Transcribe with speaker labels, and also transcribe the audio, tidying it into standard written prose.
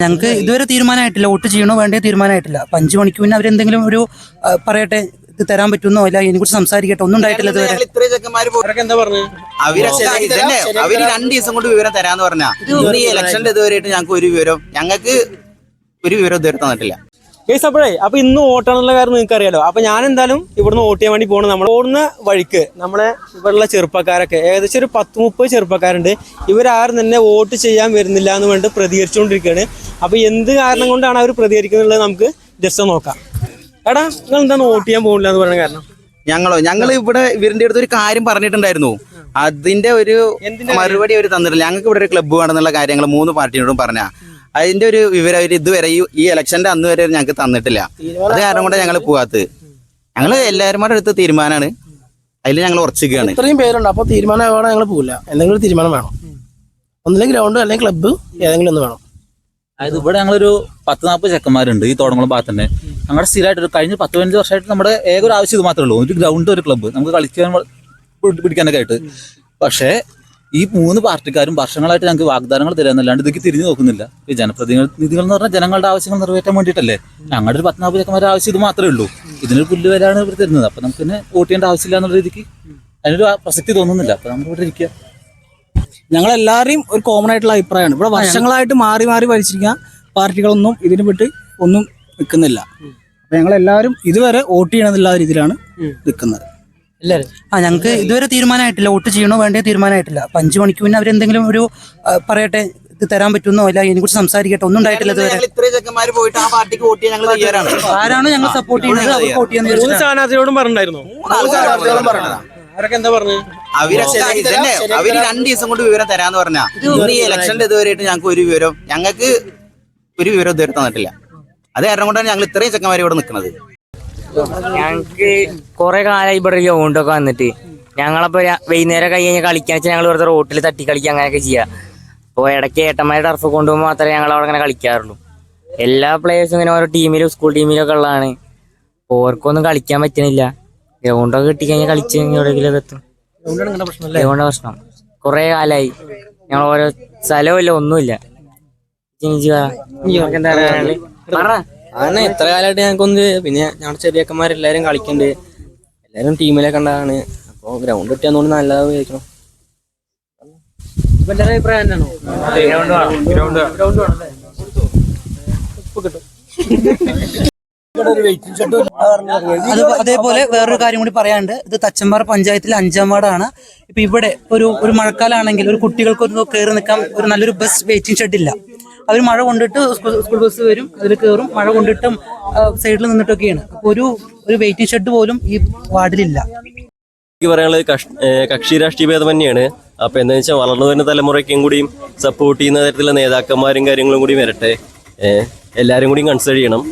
Speaker 1: ഞങ്ങൾക്ക് ഇതുവരെ തീരുമാനമായിട്ടില്ല, വോട്ട് ചെയ്യണോ വേണ്ടേ തീരുമാനമായിട്ടില്ല. 5 മണിക്ക് മുന്നേ അവരെന്തെങ്കിലും ഒരു പറയട്ടെ, ഇത് തരാൻ പറ്റുന്നോ അല്ല ഇതിനെക്കുറിച്ച് സംസാരിക്കട്ടെ, ഒന്നും ഉണ്ടായിട്ടില്ല ഇതുവരെ.
Speaker 2: അവര് 2 ദിവസം കൊണ്ട് വിവരം തരാന്ന് പറഞ്ഞാ ഈ ഇലക്ഷന്റെ ഇതുവരെയായിട്ട് ഞങ്ങൾക്ക് ഒരു വിവരം ഇതുവരെ തന്നിട്ടില്ല.
Speaker 3: അപ്പൊ ഇന്ന് വോട്ടാണെന്നുള്ള കാര്യം നിങ്ങൾക്ക് അറിയാലോ. അപ്പൊ ഞാൻ എന്തായാലും ഇവിടുന്ന് വോട്ട് ചെയ്യാൻ വേണ്ടി പോകണം. നമ്മൾ ഓടുന്ന വഴിക്ക് നമ്മളെ ഇവിടെയുള്ള ചെറുപ്പക്കാരൊക്കെ ഏകദേശം ഒരു 10-30 ചെറുപ്പക്കാരുണ്ട്. ഇവരാരും തന്നെ വോട്ട് ചെയ്യാൻ വരുന്നില്ല എന്ന് വേണ്ടി പ്രതികരിച്ചുകൊണ്ടിരിക്കുകയാണ്. അപ്പൊ എന്ത് കാരണം കൊണ്ടാണ് അവർ പ്രതികരിക്കുന്നുള്ളത് നമുക്ക് ജസ്റ്റ് നോക്കാം. എടാ, നിങ്ങൾ എന്താണ് വോട്ട് ചെയ്യാൻ പോകില്ല എന്ന് പറയുന്ന കാരണം?
Speaker 2: ഞങ്ങൾ ഇവിടെ ഇവരുടെ അടുത്ത് ഒരു കാര്യം പറഞ്ഞിട്ടുണ്ടായിരുന്നു. അതിന്റെ ഒരു മറുപടി അവർ തന്നിട്ടില്ല. ഞങ്ങൾക്ക് ഇവിടെ ഒരു ക്ലബ്ബ് വേണമെന്നുള്ള കാര്യങ്ങൾ 3 പാർട്ടിയോടും പറഞ്ഞ അതിന്റെ ഒരു വിവരം അവർ ഇതുവരെ ഈ ഇലക്ഷന്റെ അന്ന് വരെ ഞങ്ങൾക്ക് തന്നിട്ടില്ല. അത് കാരണം കൊണ്ട് ഞങ്ങൾ പോവാത്തത്. ഞങ്ങൾ എല്ലാവരും കൂടെ എടുത്ത തീരുമാനമാണ്, അതിൽ ഞങ്ങൾ ഉറച്ചിരിക്കുകയാണ്.
Speaker 4: ഇത്രയും പേരുണ്ട്, അപ്പോൾ തീരുമാനം വേണം, ഞങ്ങൾ പോകില്ല. എന്തെങ്കിലും ഒരു തീരുമാനം വേണം, ഒന്നില്ലെങ്കിൽ ഗ്രൗണ്ട് അല്ലെങ്കിൽ ക്ലബ്ബ് ഏതെങ്കിലും ഒന്ന് വേണം.
Speaker 5: അതായത് ഇവിടെ ഞങ്ങളൊരു 10-40 ചെക്കന്മാരുണ്ട് ഈ തോടംകുളം ഭാഗത്ത് തന്നെ. ഞങ്ങളുടെ സ്ഥിരമായിട്ട് കഴിഞ്ഞ 10-15 വർഷമായിട്ട് നമ്മുടെ ഏക ഒരു ആവശ്യം ഇത് മാത്രമേ ഉള്ളൂ, ഒരു ഗ്രൗണ്ട്, ഒരു ക്ലബ്ബ്, നമുക്ക് കളിക്കാൻ പിടിക്കാനൊക്കെ ആയിട്ട്. പക്ഷേ ഈ 3 പാർട്ടിക്കാരും വർഷങ്ങളായിട്ട് ഞങ്ങൾക്ക് വാഗ്ദാനങ്ങൾ തരാന്നല്ലാണ്ട് ഇതിലേക്ക് തിരിഞ്ഞു നോക്കുന്നില്ല. ഈ ജനപ്രതിനിധികൾ എന്ന് പറഞ്ഞാൽ ജനങ്ങളുടെ ആവശ്യങ്ങൾ നിറവേറ്റാൻ വേണ്ടിയിട്ടല്ലേ. ഞങ്ങളുടെ ഒരു 10-40 ചെക്കന്മാരുടെ ആവശ്യം ഇത് മാത്രമേ ഉള്ളൂ. ഇതിനൊരു പുല്ല് വരാണ് ഇവർ തരുന്നത്. അപ്പൊ നമുക്ക് തന്നെ വോട്ട് ചെയ്യേണ്ട ആവശ്യമില്ല എന്നുള്ള രീതിക്ക് അതിനൊരു പ്രസക്തി തോന്നുന്നില്ല. അപ്പൊ നമ്മൾ ഇവിടെ ഇരിക്കുക.
Speaker 6: ഞങ്ങളെല്ലാവരെയും ഒരു കോമൺ ആയിട്ടുള്ള അഭിപ്രായമാണ്. ഇവിടെ വർഷങ്ങളായിട്ട് മാറി മാറി ഭരിച്ചിരിക്കുന്ന പാർട്ടികളൊന്നും ഇതിനെ വിട്ട് ഒന്നും നിൽക്കുന്നില്ല. അപ്പൊ ഞങ്ങളെല്ലാവരും ഇതുവരെ വോട്ട് ചെയ്യണമെന്നുള്ള രീതിയിലാണ് നിൽക്കുന്നത്.
Speaker 1: ഞങ്ങൾക്ക് ഇതുവരെ തീരുമാനമായിട്ടില്ല, വോട്ട് ചെയ്യണോ വേണ്ടേ തീരുമാനമായിട്ടില്ല. 5 മണിക്ക് മുന്നേ അവരെന്തെങ്കിലും ഒരു പറയട്ടെ, ഇത് തരാൻ പറ്റുന്നോ അല്ല ഇതിനെക്കുറിച്ച് സംസാരിക്കട്ടെ, ഒന്നും ഉണ്ടായിട്ടില്ല ഇതുവരെ. ആരാണോ ഞങ്ങൾ സപ്പോർട്ട് ചെയ്യുന്നത് അവർക്ക് വോട്ട് ചെയ്യാൻ
Speaker 3: സ്ഥാനാർത്ഥിയോടും പറഞ്ഞിട്ടുണ്ടായിരുന്നു. അവരൊക്കെ എന്താ പറഞ്ഞു?
Speaker 2: അവര് 2 ദിവസം കൊണ്ട് വിവരം തരാന്ന് പറഞ്ഞാ ഈ ഇലക്ഷന്റെ ഇതുവരെയായിട്ട് ഞങ്ങൾക്ക് ഒരു വിവരം ഇതുവരെ തന്നിട്ടില്ല. അത് കാരണം കൊണ്ടാണ് ഞങ്ങൾ ഇത്രയും ചെക്കന്മാർ ഇവിടെ നിൽക്കുന്നത്.
Speaker 7: ഞങ്ങക്ക് കുറെ കാലമായി ഇവിടെ ഗ്രൗണ്ടൊക്കെ വന്നിട്ട് ഞങ്ങളപ്പോ വൈകുന്നേരം കഴിഞ്ഞ് കളിക്കാൻ വെച്ചാൽ ഞങ്ങൾ വെറുതെ റോട്ടിൽ തട്ടി കളിക്കുക അങ്ങനെയൊക്കെ ചെയ്യാം. അപ്പോൾ ഇടയ്ക്ക് ഏട്ടന്മാരെ ടർഫ് കൊണ്ടുപോകുമ്പോൾ മാത്രമേ ഞങ്ങൾ അവിടെ അങ്ങനെ കളിക്കാറുള്ളൂ. എല്ലാ പ്ലേയേഴ്സും ഇങ്ങനെ ഓരോ ടീമിലും സ്കൂൾ ടീമിലും ഒക്കെ ഉള്ളതാണ്. ഓർക്കൊന്നും കളിക്കാൻ പറ്റണില്ല. ഗ്രൗണ്ടൊക്കെ കിട്ടിക്കഴിഞ്ഞാൽ കളിച്ച് എവിടെയെങ്കിലും എത്തും. ഗ്രൗണ്ട് പ്രശ്നം കുറെ കാലമായി. ഞങ്ങൾ ഓരോ സ്ഥലവും ഒന്നുമില്ല.
Speaker 8: ആണ് എത്ര കാലമായിട്ട് ഞങ്ങൾക്കൊന്ന്, പിന്നെ ഞങ്ങളുടെ ചെറിയക്കന്മാരെല്ലാരും കളിക്കണ്ട്, എല്ലാരും ടീമിലൊക്കെ ഉണ്ടാണ്. അപ്പൊ ഗ്രൗണ്ട് കിട്ടിയാന്നോണ്ട് നല്ലത് ഉപയോഗിക്കണം.
Speaker 1: അതേപോലെ വേറൊരു കാര്യം കൂടി പറയാനുണ്ട്. ഇത് തച്ചമ്പാറ പഞ്ചായത്തിലെ 5ാം വാർഡാണ്. ഇപ്പൊ ഇവിടെ ഒരു മഴക്കാലാണെങ്കിൽ ഒരു കുട്ടികൾക്ക് ഒന്ന് കയറി നിൽക്കാൻ ഒരു നല്ലൊരു ബസ് വെയിറ്റിംഗ് ഷെഡ് ഇല്ല. അവർ മഴ കൊണ്ടിട്ട് സ്കൂൾ ബസ് വരും, അതിൽ കയറും, മഴ കൊണ്ടിട്ടും സൈഡിൽ നിന്നിട്ടൊക്കെയാണ്. അപ്പൊ ഒരു വെയിറ്റിംഗ് ഷെഡ് പോലും ഈ വാർഡിലില്ല.
Speaker 9: എനിക്ക് പറയാനുള്ളത് കക്ഷി രാഷ്ട്രീയ ഭേദം തന്നെയാണ്. അപ്പൊ എന്താ വെച്ചാൽ വളർന്നു വരുന്ന തലമുറയ്ക്കും കൂടിയും സപ്പോർട്ട് ചെയ്യുന്ന തരത്തിലുള്ള നേതാക്കന്മാരും കാര്യങ്ങളും കൂടി വരട്ടെ. എല്ലാവരും കൂടി കൺസിഡർ ചെയ്യണം.